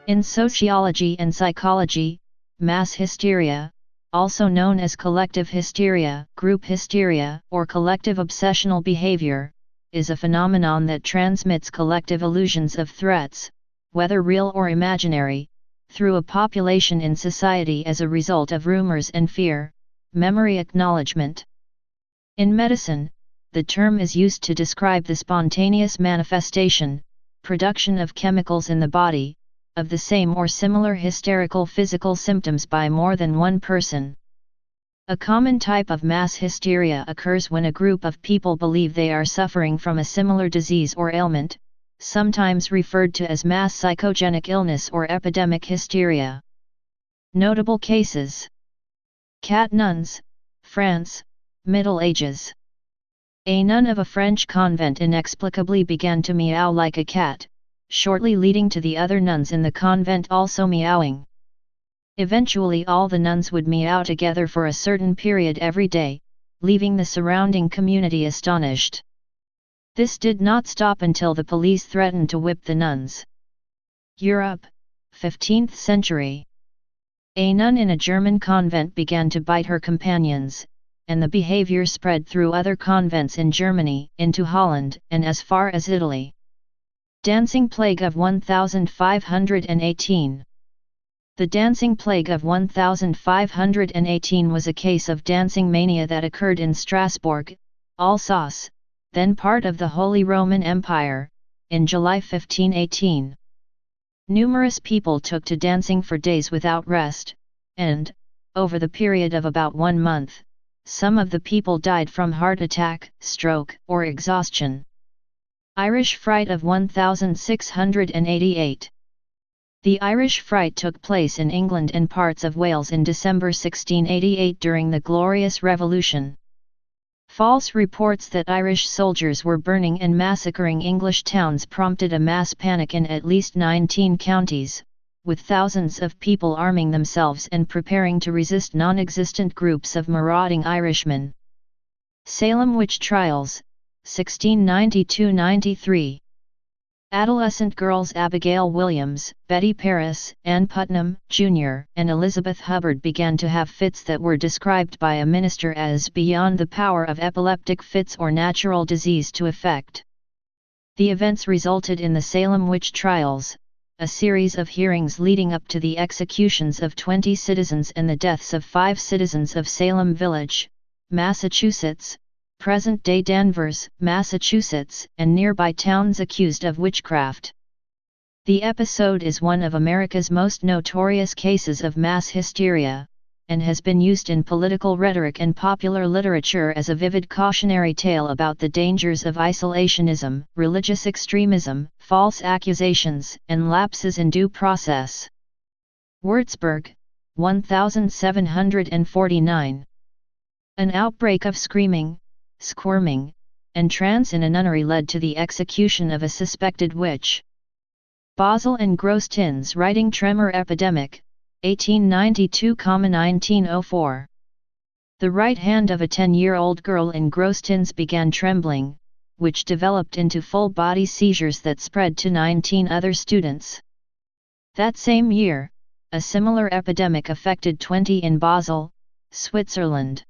In sociology and psychology, mass hysteria, also known as collective hysteria, group hysteria, or collective obsessional behavior, is a phenomenon that transmits collective illusions of threats, whether real or imaginary, through a population in society as a result of rumors and fear, memory acknowledgement. In medicine, the term is used to describe the spontaneous manifestation, production of chemicals in the body, of the same or similar hysterical physical symptoms by more than one person. A common type of mass hysteria occurs when a group of people believe they are suffering from a similar disease or ailment, sometimes referred to as mass psychogenic illness or epidemic hysteria. Notable cases: cat nuns, France, Middle Ages. A nun of a French convent inexplicably began to meow like a cat, shortly leading to the other nuns in the convent also meowing. Eventually all the nuns would meow together for a certain period every day, leaving the surrounding community astonished. This did not stop until the police threatened to whip the nuns. Europe, 15th century. A nun in a German convent began to bite her companions, and the behavior spread through other convents in Germany, into Holland, and as far as Italy. Dancing Plague of 1518. The Dancing Plague of 1518 was a case of dancing mania that occurred in Strasbourg, Alsace, then part of the Holy Roman Empire, in July 1518. Numerous people took to dancing for days without rest, and, over the period of about 1 month, some of the people died from heart attack, stroke, or exhaustion. Irish Fright of 1688. The Irish Fright took place in England and parts of Wales in December 1688 during the Glorious Revolution. False reports that Irish soldiers were burning and massacring English towns prompted a mass panic in at least 19 counties, with thousands of people arming themselves and preparing to resist non-existent groups of marauding Irishmen. Salem Witch Trials, 1692–93. Adolescent girls Abigail Williams, Betty Paris, Ann Putnam, Jr., and Elizabeth Hubbard began to have fits that were described by a minister as beyond the power of epileptic fits or natural disease to effect. The events resulted in the Salem Witch Trials, a series of hearings leading up to the executions of 20 citizens and the deaths of 5 citizens of Salem Village, Massachusetts, present-day Danvers, Massachusetts, and nearby towns accused of witchcraft. The episode is one of America's most notorious cases of mass hysteria, and has been used in political rhetoric and popular literature as a vivid cautionary tale about the dangers of isolationism, religious extremism, false accusations, and lapses in due process. Würzburg, 1749. An outbreak of screaming, squirming, and trance in a nunnery led to the execution of a suspected witch. Basel and Grostins writing Tremor Epidemic, 1892–1904. The right hand of a 10-year-old girl in Grostins began trembling, which developed into full-body seizures that spread to 19 other students. That same year, a similar epidemic affected 20 in Basel, Switzerland.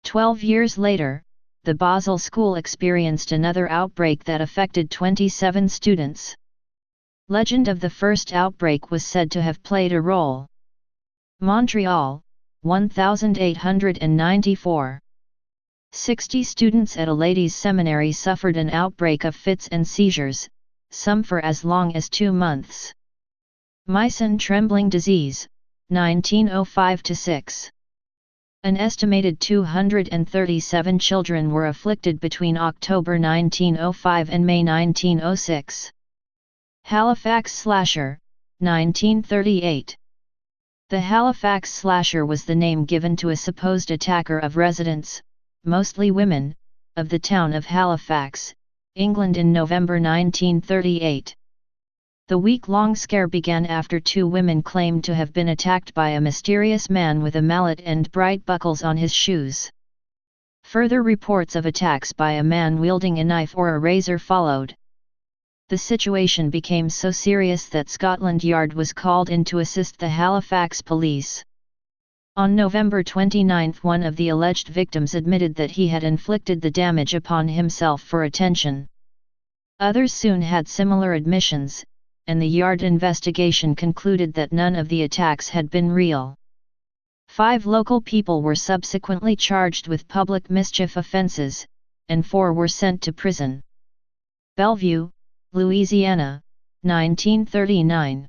12 years later, the Basel school experienced another outbreak that affected 27 students. Legend of the first outbreak was said to have played a role. Montreal, 1894. 60 students at a ladies' seminary suffered an outbreak of fits and seizures, some for as long as 2 months. Meissen trembling disease, 1905–6. An estimated 237 children were afflicted between October 1905 and May 1906. Halifax Slasher, 1938. The Halifax Slasher was the name given to a supposed attacker of residents, mostly women, of the town of Halifax, England in November 1938. The week-long scare began after 2 women claimed to have been attacked by a mysterious man with a mallet and bright buckles on his shoes. Further reports of attacks by a man wielding a knife or a razor followed. The situation became so serious that Scotland Yard was called in to assist the Halifax police. On November 29, one of the alleged victims admitted that he had inflicted the damage upon himself for attention. Others soon had similar admissions, and the Yard investigation concluded that none of the attacks had been real. 5 local people were subsequently charged with public mischief offences, and 4 were sent to prison. Bellevue, Louisiana, 1939.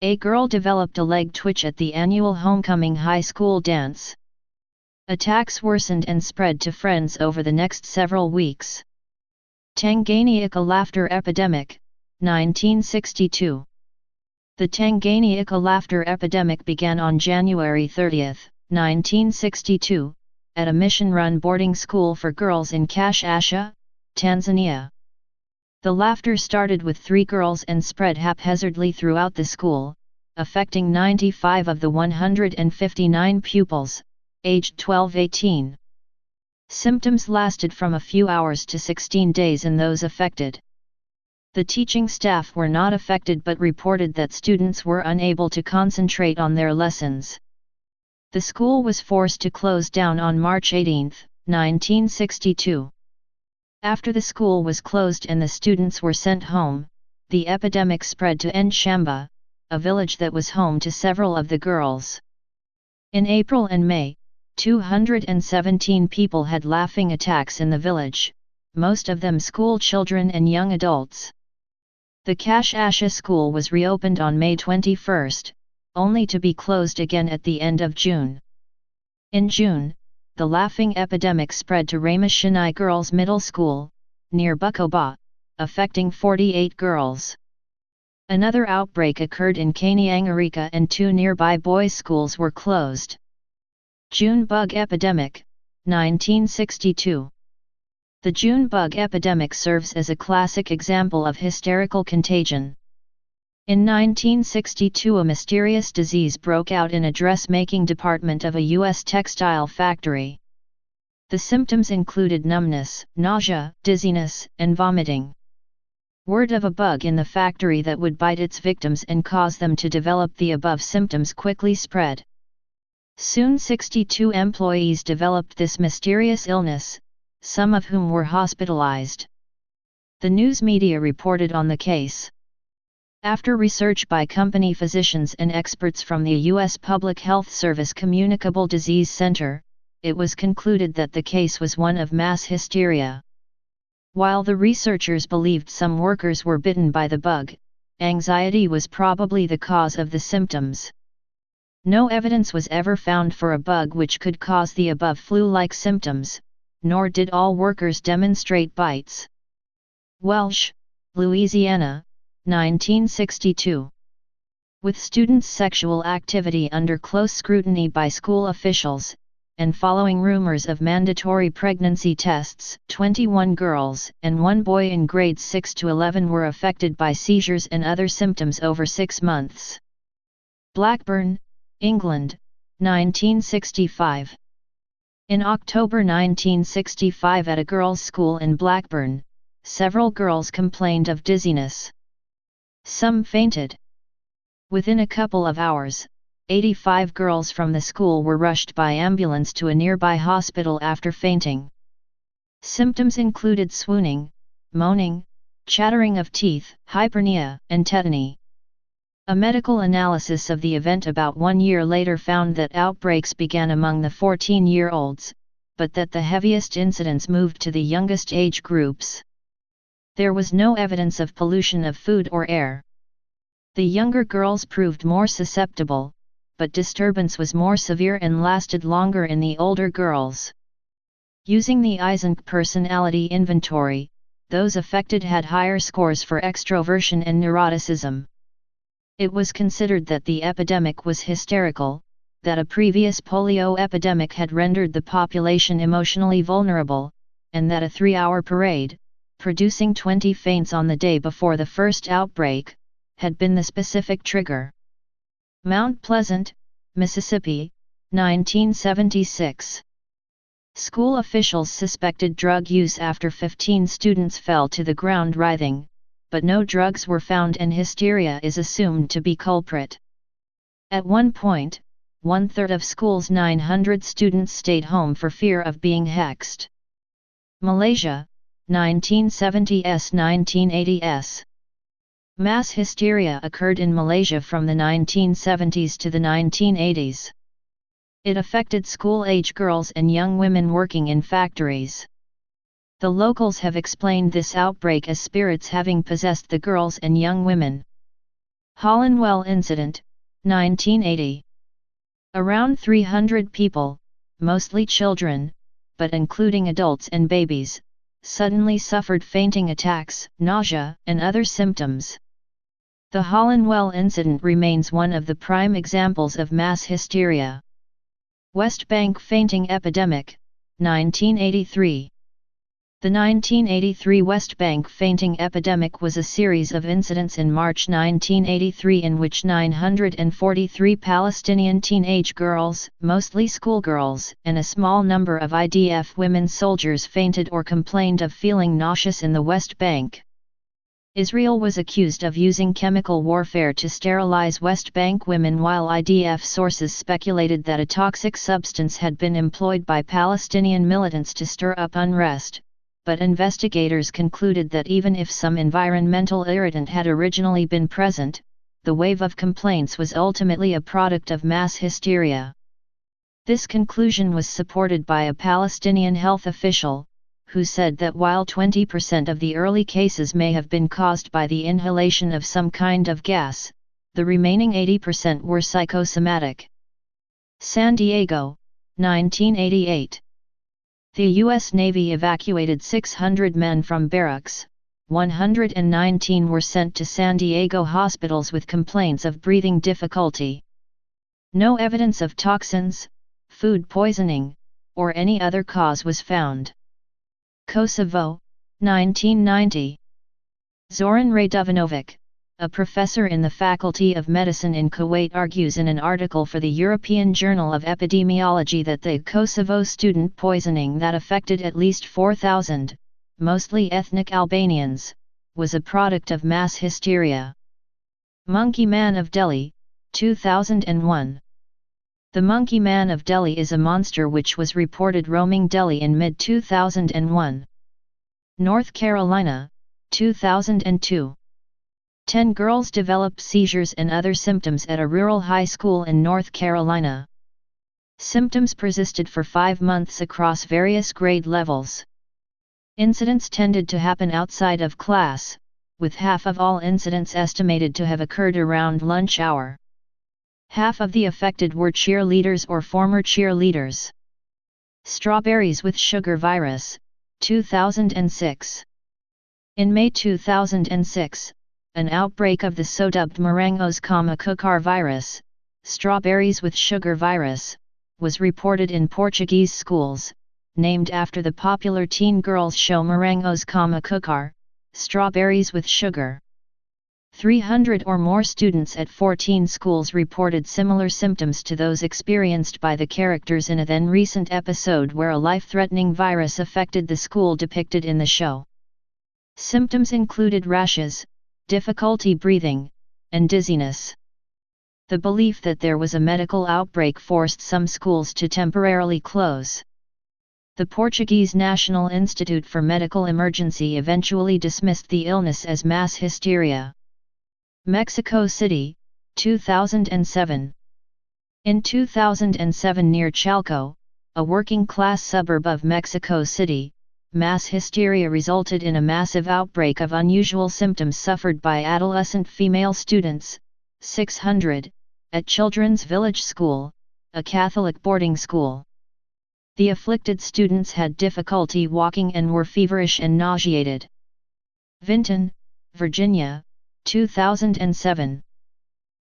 A girl developed a leg twitch at the annual homecoming high school dance. Attacks worsened and spread to friends over the next several weeks. Tanganyika laughter epidemic, 1962. The Tanganyika laughter epidemic began on January 30, 1962, at a mission-run boarding school for girls in Kashasha, Tanzania. The laughter started with 3 girls and spread haphazardly throughout the school, affecting 95 of the 159 pupils, aged 12-18. Symptoms lasted from a few hours to 16 days in those affected. The teaching staff were not affected but reported that students were unable to concentrate on their lessons. The school was forced to close down on March 18, 1962. After the school was closed and the students were sent home, the epidemic spread to Nshamba, a village that was home to several of the girls. In April and May, 217 people had laughing attacks in the village, most of them school children and young adults. The Kashasha school was reopened on May 21, only to be closed again at the end of June. In June, the laughing epidemic spread to Ramashini Girls Middle School, near Bukoba, affecting 48 girls. Another outbreak occurred in Kaniangarika and 2 nearby boys' schools were closed. June Bug Epidemic, 1962. The June bug epidemic serves as a classic example of hysterical contagion. In 1962, a mysterious disease broke out in a dressmaking department of a U.S. textile factory. The symptoms included numbness, nausea, dizziness, and vomiting. Word of a bug in the factory that would bite its victims and cause them to develop the above symptoms quickly spread. Soon 62 employees developed this mysterious illness, some of whom were hospitalized. The news media reported on the case. After research by company physicians and experts from the U.S. Public Health Service Communicable Disease Center, it was concluded that the case was one of mass hysteria. While the researchers believed some workers were bitten by the bug, anxiety was probably the cause of the symptoms. No evidence was ever found for a bug which could cause the above flu-like symptoms, nor did all workers demonstrate bites. Welsh, Louisiana, 1962. With students' sexual activity under close scrutiny by school officials, and following rumors of mandatory pregnancy tests, 21 girls and 1 boy in grades 6 to 11 were affected by seizures and other symptoms over 6 months. Blackburn, England, 1965. In October 1965 at a girls' school in Blackburn, several girls complained of dizziness. Some fainted. Within a couple of hours, 85 girls from the school were rushed by ambulance to a nearby hospital after fainting. Symptoms included swooning, moaning, chattering of teeth, hypernia, and tetany. A medical analysis of the event about 1 year later found that outbreaks began among the 14-year-olds, but that the heaviest incidence moved to the youngest age groups. There was no evidence of pollution of food or air. The younger girls proved more susceptible, but disturbance was more severe and lasted longer in the older girls. Using the Eysenck personality inventory, those affected had higher scores for extroversion and neuroticism. It was considered that the epidemic was hysterical, that a previous polio epidemic had rendered the population emotionally vulnerable, and that a 3-hour parade, producing 20 faints on the day before the first outbreak, had been the specific trigger. Mount Pleasant, Mississippi, 1976. School officials suspected drug use after 15 students fell to the ground writhing, but no drugs were found and hysteria is assumed to be culprit. At one point, 1/3 of school's 900 students stayed home for fear of being hexed. Malaysia, 1970s–1980s. Mass hysteria occurred in Malaysia from the 1970s to the 1980s. It affected school-age girls and young women working in factories. The locals have explained this outbreak as spirits having possessed the girls and young women. Hollan well incident, 1980. Around 300 people, mostly children, but including adults and babies, suddenly suffered fainting attacks, nausea, and other symptoms. The Hollan well incident remains one of the prime examples of mass hysteria. West Bank fainting epidemic, 1983. The 1983 West Bank fainting epidemic was a series of incidents in March 1983 in which 943 Palestinian teenage girls, mostly schoolgirls, and a small number of IDF women soldiers fainted or complained of feeling nauseous in the West Bank. Israel was accused of using chemical warfare to sterilize West Bank women, while IDF sources speculated that a toxic substance had been employed by Palestinian militants to stir up unrest. But investigators concluded that even if some environmental irritant had originally been present, the wave of complaints was ultimately a product of mass hysteria. This conclusion was supported by a Palestinian health official, who said that while 20% of the early cases may have been caused by the inhalation of some kind of gas, the remaining 80% were psychosomatic. San Diego, 1988. The U.S. Navy evacuated 600 men from barracks. 119 were sent to San Diego hospitals with complaints of breathing difficulty. No evidence of toxins, food poisoning, or any other cause was found. Kosovo, 1990. Zoran Radovanovic, a professor in the Faculty of Medicine in Kuwait, argues in an article for the European Journal of Epidemiology that the Kosovo student poisoning that affected at least 4,000, mostly ethnic Albanians, was a product of mass hysteria. Monkeyman of Delhi, 2001. The Monkeyman of Delhi is a monster which was reported roaming Delhi in mid-2001. North Carolina, 2002. 10 girls developed seizures and other symptoms at a rural high school in North Carolina. Symptoms persisted for 5 months across various grade levels. Incidents tended to happen outside of class, with half of all incidents estimated to have occurred around lunch hour. Half of the affected were cheerleaders or former cheerleaders. Strawberries with sugar virus, 2006. In May 2006, an outbreak of the so-dubbed morangos com açúcar virus, strawberries with sugar virus, was reported in Portuguese schools, named after the popular teen girls show Morangos com açúcar, strawberries with sugar. 300 or more students at 14 schools reported similar symptoms to those experienced by the characters in a then recent episode where a life-threatening virus affected the school depicted in the show. Symptoms included rashes, difficulty breathing, and dizziness. The belief that there was a medical outbreak forced some schools to temporarily close. The Portuguese National Institute for Medical Emergency eventually dismissed the illness as mass hysteria. Mexico City, 2007. In 2007 near Chalco, a working-class suburb of Mexico City, mass hysteria resulted in a massive outbreak of unusual symptoms suffered by adolescent female students, 600, at Children's Village School, a Catholic boarding school. The afflicted students had difficulty walking and were feverish and nauseated. Vinton, Virginia, 2007.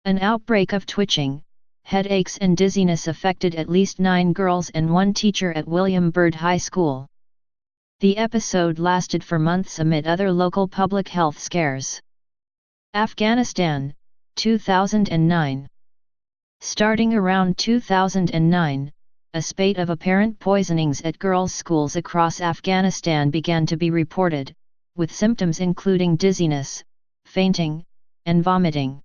An outbreak of twitching, headaches and dizziness affected at least 9 girls and 1 teacher at William Byrd High School. The episode lasted for months amid other local public health scares. Afghanistan, 2009. Starting around 2009, a spate of apparent poisonings at girls' schools across Afghanistan began to be reported, with symptoms including dizziness, fainting, and vomiting.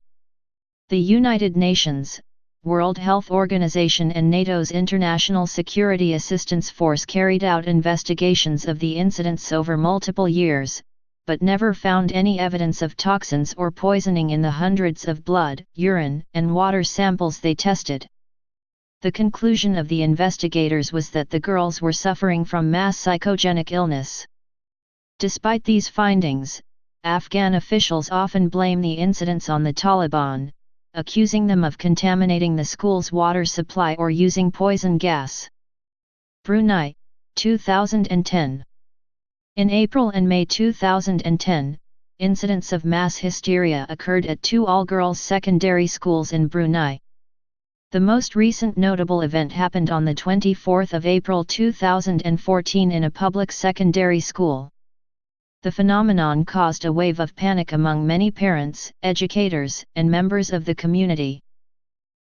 The United Nations, World Health Organization and NATO's International Security Assistance Force carried out investigations of the incidents over multiple years, but never found any evidence of toxins or poisoning in the hundreds of blood, urine, and water samples they tested. The conclusion of the investigators was that the girls were suffering from mass psychogenic illness. Despite these findings, Afghan officials often blame the incidents on the Taliban, accusing them of contaminating the school's water supply or using poison gas. Brunei, 2010. In April and May 2010, incidents of mass hysteria occurred at 2 all-girls secondary schools in Brunei. The most recent notable event happened on the 24th of April 2014 in a public secondary school. The phenomenon caused a wave of panic among many parents, educators, and members of the community.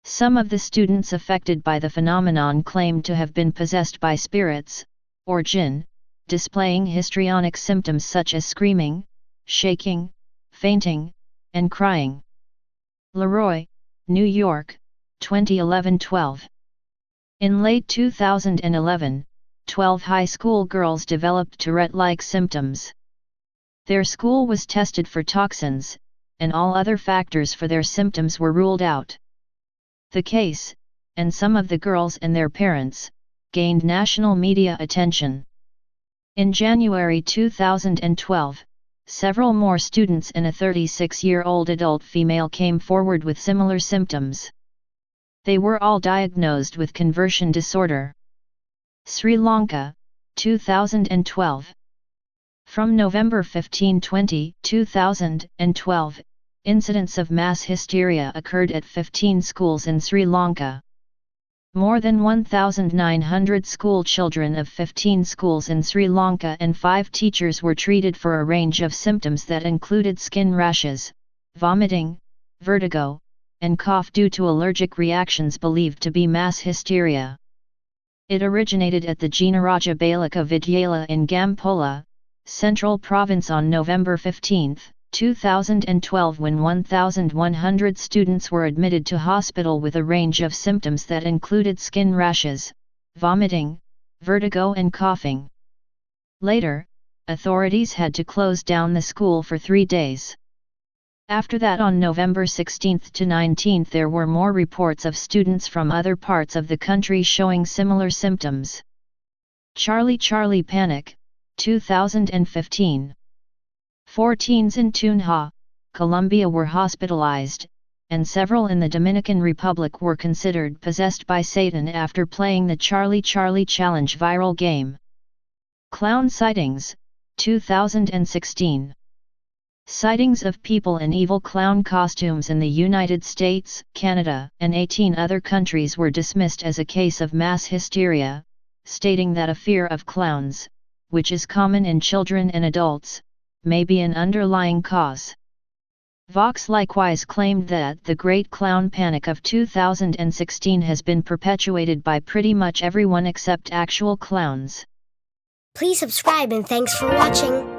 Some of the students affected by the phenomenon claimed to have been possessed by spirits, or jinn, displaying histrionic symptoms such as screaming, shaking, fainting, and crying. Leroy, New York, 2011-12. In late 2011, 12 high school girls developed Tourette-like symptoms. Their school was tested for toxins, and all other factors for their symptoms were ruled out. The case, and some of the girls and their parents, gained national media attention. In January 2012, several more students and a 36-year-old adult female came forward with similar symptoms. They were all diagnosed with conversion disorder. Sri Lanka, 2012. From November 15, 2012, incidents of mass hysteria occurred at 15 schools in Sri Lanka. More than 1,900 school children of 15 schools in Sri Lanka and 5 teachers were treated for a range of symptoms that included skin rashes, vomiting, vertigo, and cough due to allergic reactions believed to be mass hysteria. It originated at the Jinaraja Balika Vidyalaya in Gampola, Central Province on November 15, 2012 when 1,100 students were admitted to hospital with a range of symptoms that included skin rashes, vomiting, vertigo and coughing. Later, authorities had to close down the school for 3 days. After that on November 16 to 19 there were more reports of students from other parts of the country showing similar symptoms. Charlie Panic, 2015. 4 teens in Tunja, Colombia were hospitalized, and several in the Dominican Republic were considered possessed by Satan after playing the Charlie Challenge viral game. Clown sightings, 2016. Sightings of people in evil clown costumes in the United States, Canada, and 18 other countries were dismissed as a case of mass hysteria, stating that a fear of clowns, which is common in children and adults, may be an underlying cause. Vox likewise claimed that the Great Clown Panic of 2016 has been perpetuated by pretty much everyone except actual clowns. Please subscribe and thanks for watching.